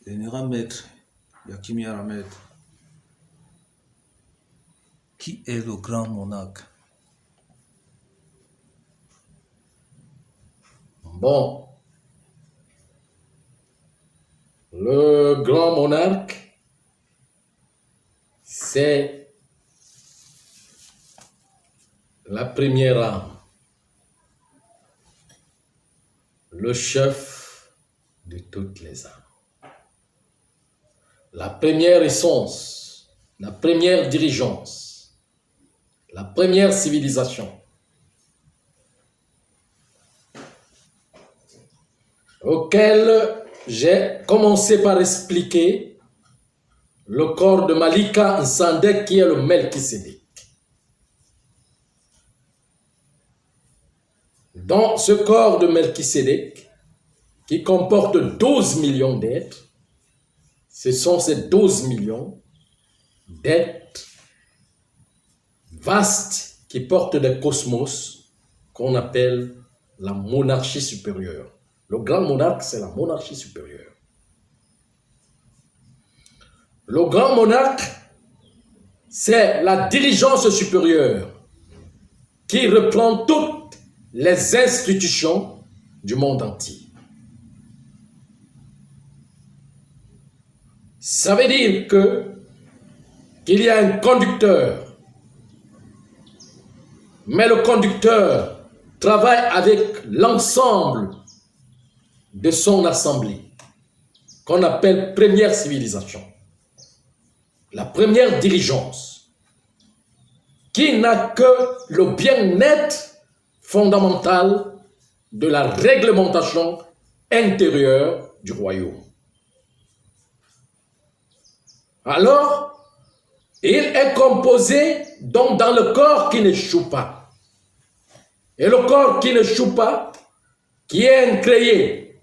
Général Maître Yakimi Ahmed, qui est le grand monarque? Bon, le grand monarque, c'est la première âme, le chef de toutes les âmes. La première essence, la première dirigeance, la première civilisation, auquel j'ai commencé par expliquer le corps de Malika Nsandeh qui est le Melchisédek. Dans ce corps de Melchisédek, qui comporte 12 millions d'êtres, ce sont ces 12 millions d'êtres vastes qui portent des cosmos qu'on appelle la monarchie supérieure. Le grand monarque, c'est la monarchie supérieure. Le grand monarque, c'est la dirigeance supérieure qui reprend toutes les institutions du monde entier. Ça veut dire qu'il y a un conducteur, mais le conducteur travaille avec l'ensemble de son assemblée, qu'on appelle première civilisation, la première dirigeance, qui n'a que le bien-être fondamental de la réglementation intérieure du royaume. Alors, il est composé donc dans le corps qui n'échoue pas. Et le corps qui n'échoue pas, qui est incréé,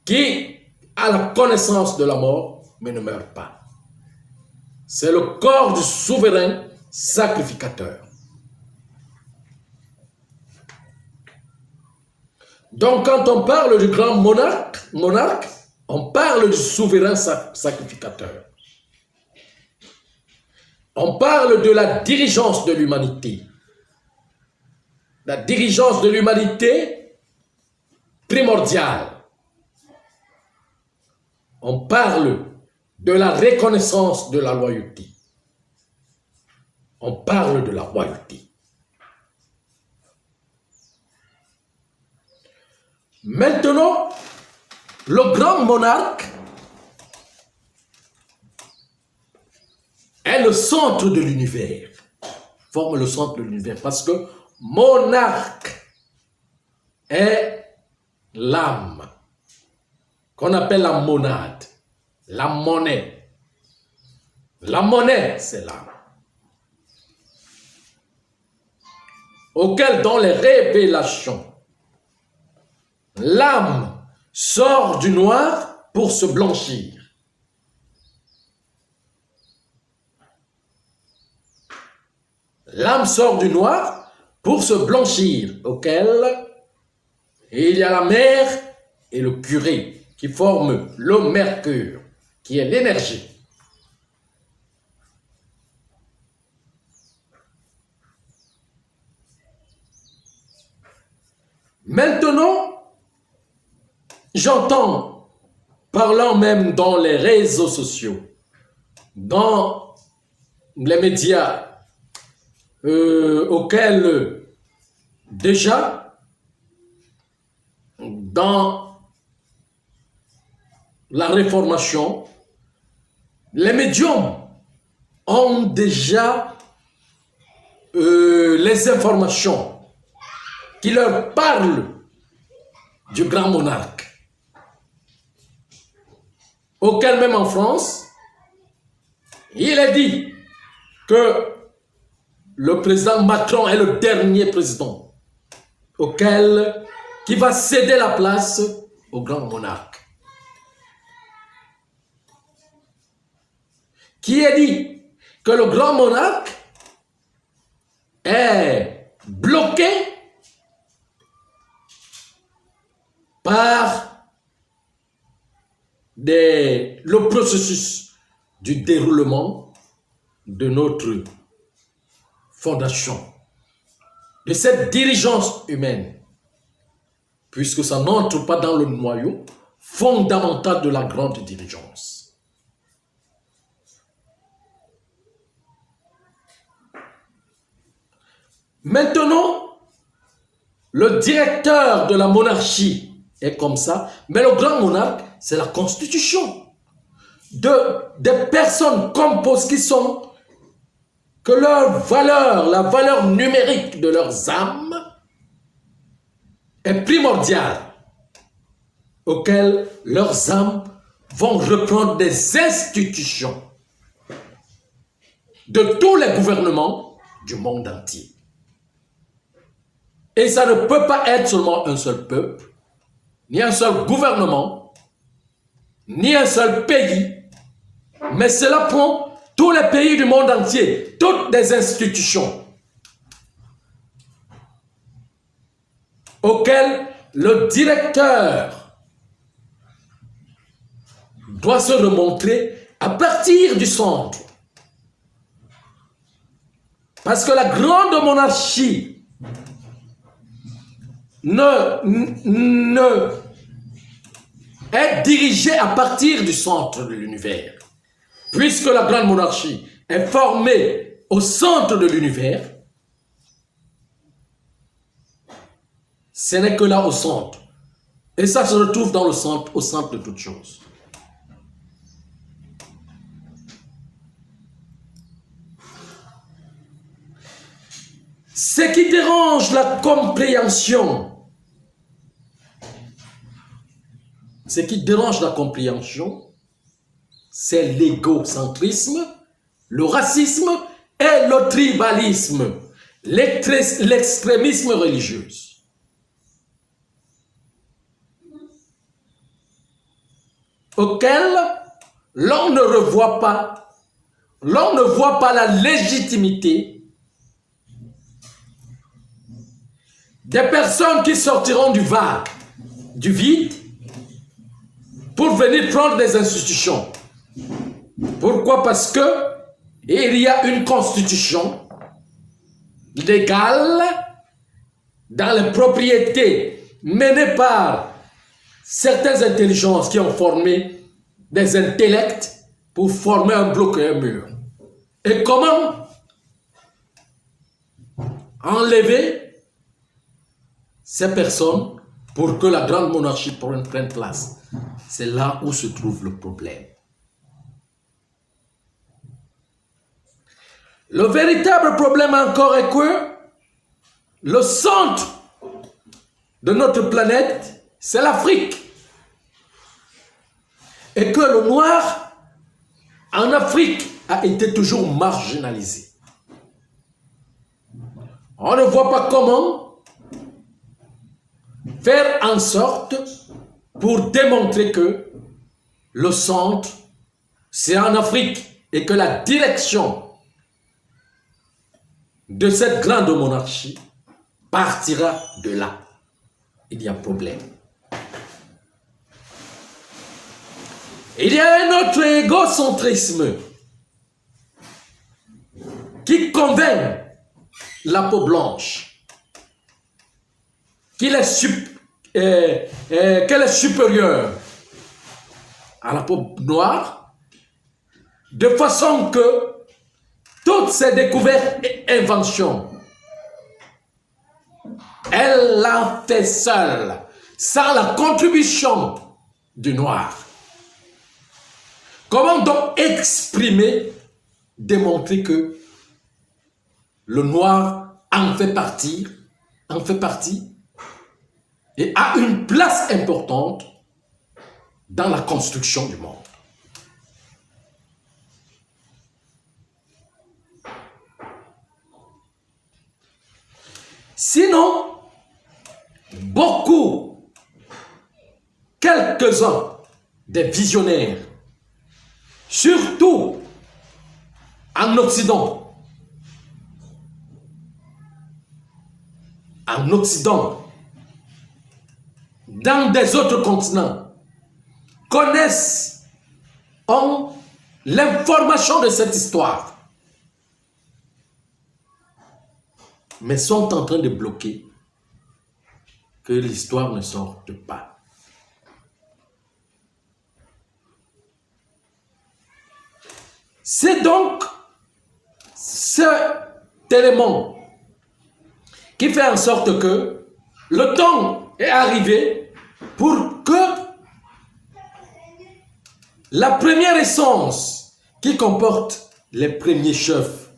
qui a la connaissance de la mort, mais ne meurt pas. C'est le corps du souverain sacrificateur. Donc, quand on parle du grand monarque, on parle du souverain sacrificateur. On parle de la dirigeance de l'humanité. La dirigeance de l'humanité primordiale. On parle de la reconnaissance de la loyauté. On parle de la royauté. Maintenant, le grand monarque est le centre de l'univers, forme le centre de l'univers, parce que monarque est l'âme, qu'on appelle la monade, la monnaie. La monnaie, c'est l'âme, auquel dans les révélations, l'âme sort du noir pour se blanchir. L'âme sort du noir pour se blanchir, auquel il y a la mer et le curé qui forment le mercure, qui est l'énergie. Maintenant, j'entends, parlant même dans les réseaux sociaux, dans les médias, auxquels déjà, dans la Réformation, les médiums ont déjà les informations qui leur parlent du grand monarque, auquel même en France, il est dit que le président Macron est le dernier président qui va céder la place au grand monarque. Qui est dit que le grand monarque est bloqué par le processus du déroulement de notre fondation, de cette dirigeance humaine, puisque ça n'entre pas dans le noyau fondamental de la grande dirigeance. Maintenant, le directeur de la monarchie est comme ça, mais le grand monarque, c'est la constitution des personnes composées qui sont, que leur valeur, la valeur numérique de leurs âmes est primordiale, auxquelles leurs âmes vont reprendre des institutions de tous les gouvernements du monde entier. Et ça ne peut pas être seulement un seul peuple, ni un seul gouvernement, ni un seul pays, mais cela prend tous les pays du monde entier, toutes les institutions auxquelles le directeur doit se remontrer à partir du centre. Parce que la grande monarchie est dirigée à partir du centre de l'univers. Puisque la grande monarchie est formée au centre de l'univers, ce n'est que là au centre. Et ça se retrouve dans le centre, au centre de toutes choses. Ce qui dérange la compréhension, c'est l'égocentrisme, le racisme et le tribalisme, l'extrémisme religieux. Auquel l'on ne voit pas la légitimité des personnes qui sortiront du vague, du vide, pour venir prendre des institutions. Pourquoi? Parce que il y a une constitution légale dans les propriétés menées par certaines intelligences qui ont formé des intellects pour former un bloc et un mur. Et comment enlever ces personnes pour que la grande monarchie prenne place? C'est là où se trouve le problème. Le véritable problème encore est que le centre de notre planète, c'est l'Afrique. Et que le noir en Afrique a été toujours marginalisé. On ne voit pas comment faire en sorte pour démontrer que le centre, c'est en Afrique et que la direction de cette grande monarchie partira de là. Il y a problème. Il y a un autre égocentrisme qui convainc la peau blanche qu'elle est supérieure à la peau noire, de façon que toutes ces découvertes et inventions, elle l'a fait seule, sans la contribution du noir. Comment donc exprimer, démontrer que le noir en fait partie et a une place importante dans la construction du monde? Sinon, quelques-uns des visionnaires, surtout en Occident, dans des autres continents connaissent, ont l'information de cette histoire, mais sont en train de bloquer que l'histoire ne sorte pas. C'est donc cet élément qui fait en sorte que le temps est arrivé pour que la première essence qui comporte les premiers chefs,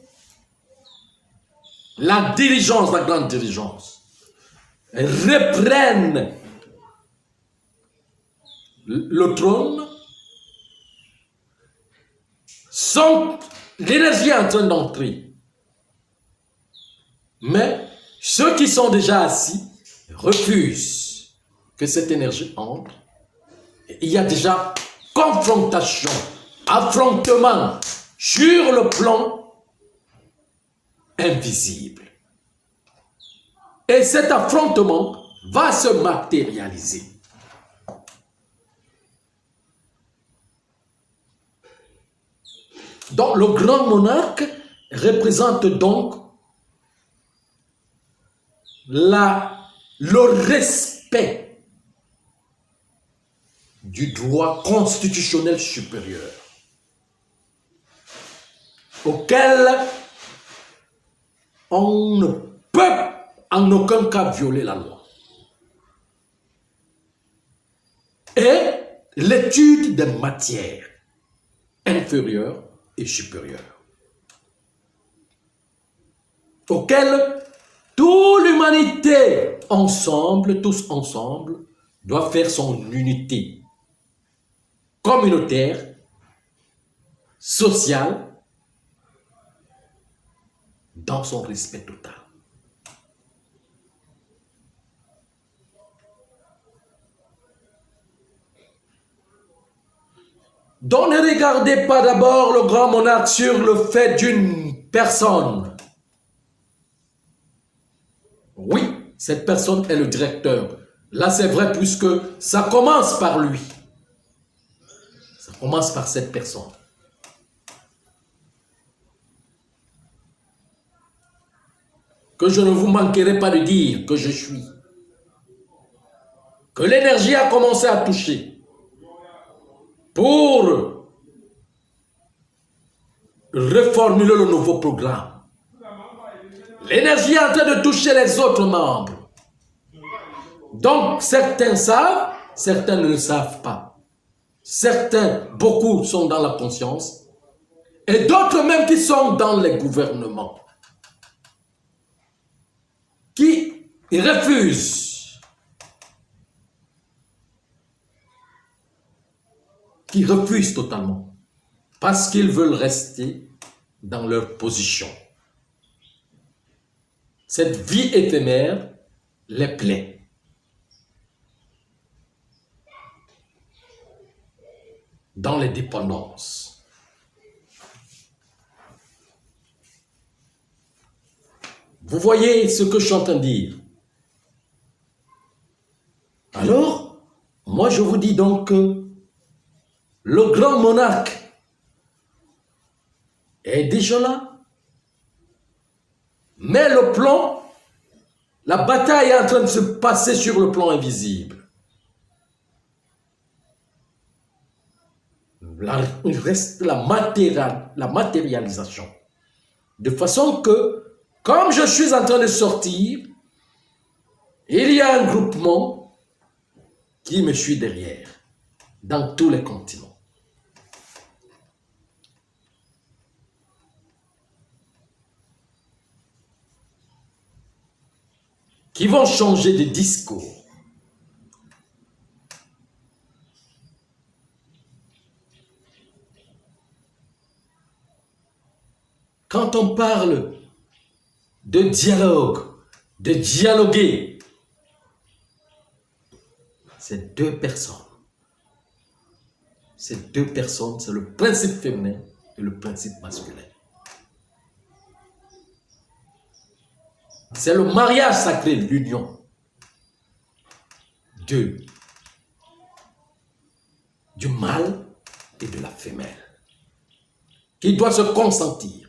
la diligence, la grande diligence, reprenne le trône, l'énergie est en train d'entrer. Mais ceux qui sont déjà assis refusent que cette énergie entre. Il y a déjà confrontation, affrontement sur le plan invisible. Et cet affrontement va se matérialiser. Donc le grand monarque représente donc le respect du droit constitutionnel supérieur auquel on ne peut en aucun cas violer la loi. Et l'étude des matières inférieures et supérieures auquel toute l'humanité ensemble, tous ensemble, doit faire son unité communautaire, sociale, dans son respect total. Donc ne regardez pas d'abord le grand monarque sur le fait d'une personne. Oui, cette personne est le directeur. Là, c'est vrai puisque ça commence par lui. Ça commence par cette personne. Que je ne vous manquerai pas de dire que je suis. Que l'énergie a commencé à toucher. Pour reformuler le nouveau programme. L'énergie est en train de toucher les autres membres. Donc, certains savent, certains ne le savent pas. Certains, beaucoup sont dans la conscience, et d'autres même qui sont dans les gouvernements, qui refusent, totalement, parce qu'ils veulent rester dans leur position. Cette vie éphémère les plaît. Dans les dépendances. Vous voyez ce que je suis en train de dire. Alors, moi je vous dis donc que le grand monarque est déjà là. Mais le plan, la bataille est en train de se passer sur le plan invisible. Il reste la matérialisation. De façon que, comme je suis en train de sortir, il y a un groupement qui me suit derrière, dans tous les continents. Qui vont changer de discours. Quand on parle de dialogue, de dialoguer, c'est deux personnes. Ces deux personnes, c'est le principe féminin et le principe masculin. C'est le mariage sacré, l'union de du mâle et de la femelle, qui doit se consentir,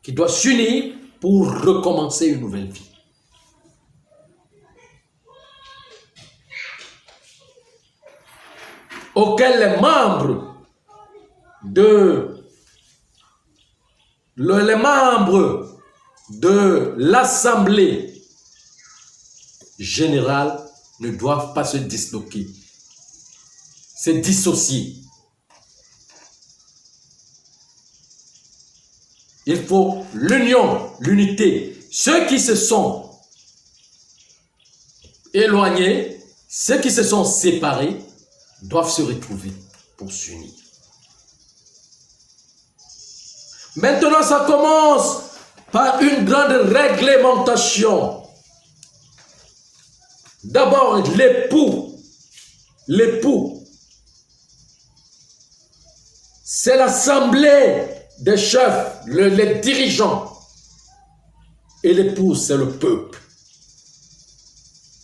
qui doit s'unir pour recommencer une nouvelle vie. Auquel les membres de l'Assemblée générale ne doivent pas se disloquer, se dissocier. Il faut l'union, l'unité. Ceux qui se sont éloignés, ceux qui se sont séparés, doivent se retrouver pour s'unir. Maintenant, ça commence par une grande réglementation. D'abord, l'époux. L'époux, c'est l'assemblée des chefs, les dirigeants. Et l'épouse, c'est le peuple.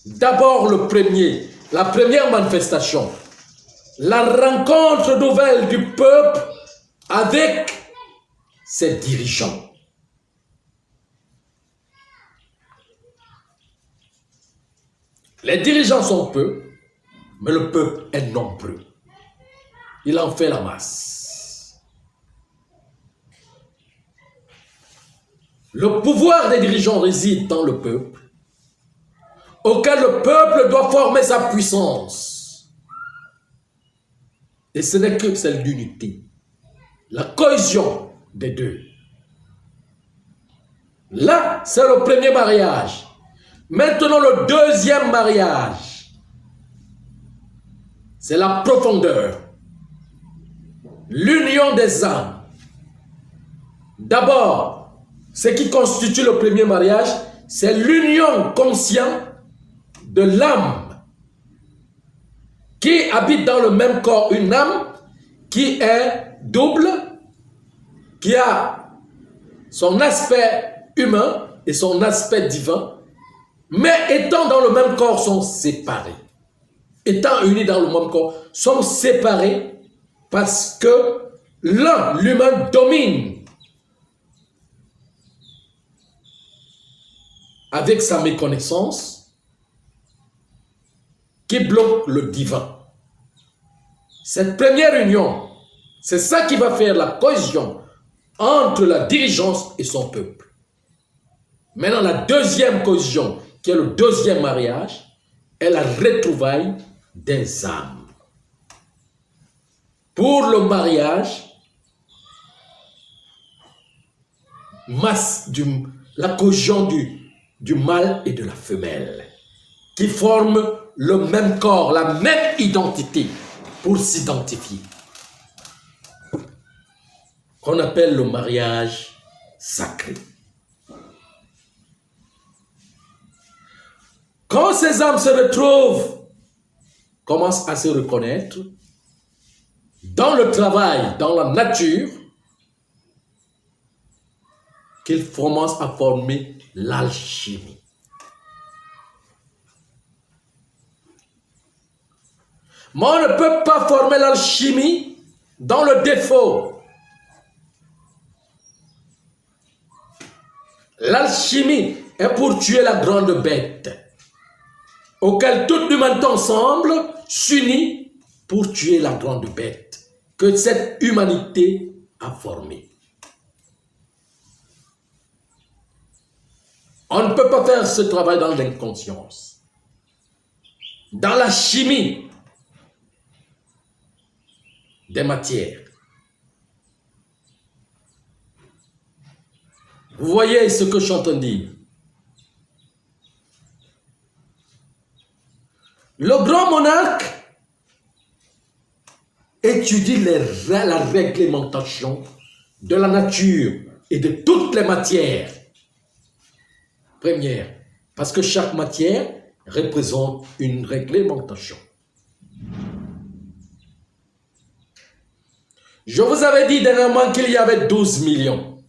D'abord, la première manifestation, la rencontre nouvelle du peuple avec ses dirigeants. Les dirigeants sont peu, mais le peuple est nombreux. Il en fait la masse. Le pouvoir des dirigeants réside dans le peuple, auquel le peuple doit former sa puissance. Et ce n'est que celle d'unité, la cohésion des deux. Là, c'est le premier mariage. Maintenant, le deuxième mariage, c'est la profondeur, l'union des âmes. D'abord, ce qui constitue le premier mariage, c'est l'union consciente de l'âme qui habite dans le même corps, une âme qui est double, qui a son aspect humain et son aspect divin, mais étant dans le même corps, sont séparés. Étant unis dans le même corps, sont séparés parce que l'humain domine avec sa méconnaissance qui bloque le divin. Cette première union, c'est ça qui va faire la cohésion entre la dirigeance et son peuple. Maintenant, la deuxième cohésion, qui est le deuxième mariage, est la retrouvaille des âmes. Pour le mariage, la cohésion du mâle et de la femelle, qui forment le même corps, la même identité, pour s'identifier, qu'on appelle le mariage sacré. Quand ces âmes se retrouvent, commencent à se reconnaître, dans le travail, dans la nature, qu'ils commencent à former l'alchimie. Mais on ne peut pas former l'alchimie dans le défaut. L'alchimie est pour tuer la grande bête, auquel toute l'humanité ensemble s'unit pour tuer la grande bête que cette humanité a formée. On ne peut pas faire ce travail dans l'inconscience. Dans la chimie des matières. Vous voyez ce que je suis en train de dire. Le grand monarque étudie la réglementation de la nature et de toutes les matières. Première, parce que chaque matière représente une réglementation. Je vous avais dit dernièrement qu'il y avait 12 millions.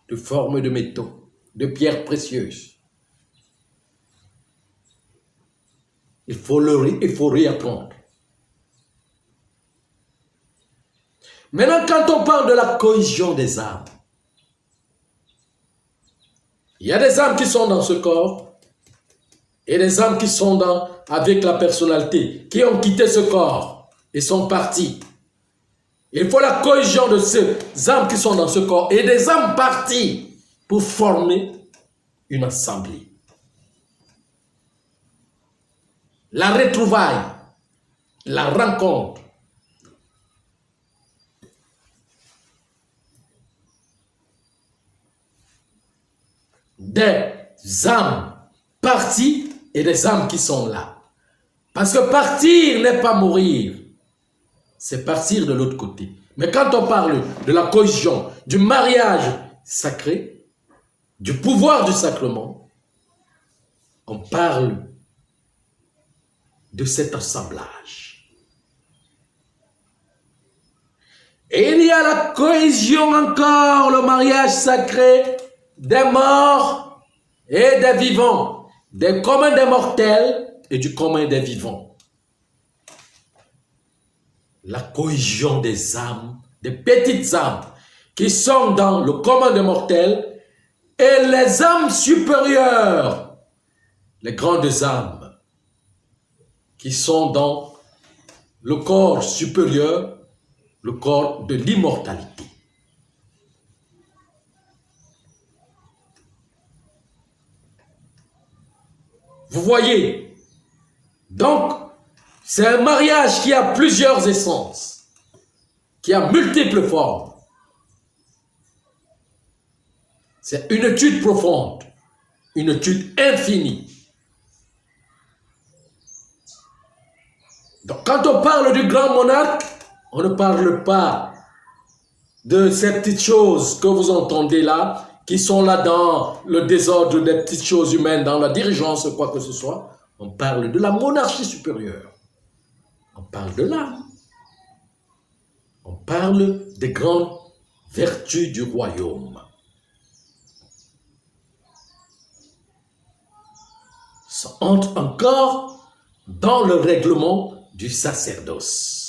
De formes de métaux, de pierres précieuses. Il faut réapprendre. Maintenant, quand on parle de la cohésion des âmes, il y a des âmes qui sont dans ce corps et des âmes qui sont avec la personnalité, qui ont quitté ce corps et sont partis. Il faut la cohésion de ces âmes qui sont dans ce corps et des âmes parties pour former une assemblée. La retrouvaille, la rencontre. Des âmes parties et des âmes qui sont là. Parce que partir n'est pas mourir. C'est partir de l'autre côté. Mais quand on parle de la cohésion, du mariage sacré, du pouvoir du sacrement, on parle de cet assemblage. Et il y a la cohésion encore, le mariage sacré des morts et des vivants, des communs des mortels et du commun des vivants. La cohésion des âmes, des petites âmes qui sont dans le commun des mortels et les âmes supérieures, les grandes âmes qui sont dans le corps supérieur, le corps de l'immortalité. Vous voyez, donc, c'est un mariage qui a plusieurs essences, qui a multiples formes. C'est une étude profonde, une étude infinie. Donc, quand on parle du grand monarque, on ne parle pas de ces petites choses que vous entendez là, qui sont là dans le désordre des petites choses humaines, dans la dirigeance, quoi que ce soit. On parle de la monarchie supérieure. On parle de l'âme. On parle des grandes vertus du royaume. Ça entre encore dans le règlement du sacerdoce.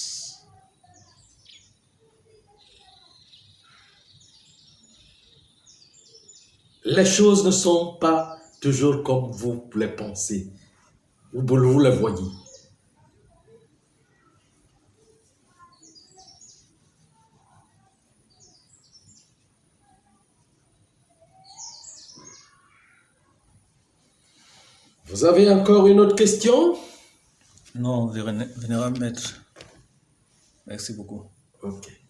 Les choses ne sont pas toujours comme vous les pensez, ou vous les voyez. Vous avez encore une autre question? Non, vénérable maître. Merci beaucoup. Ok.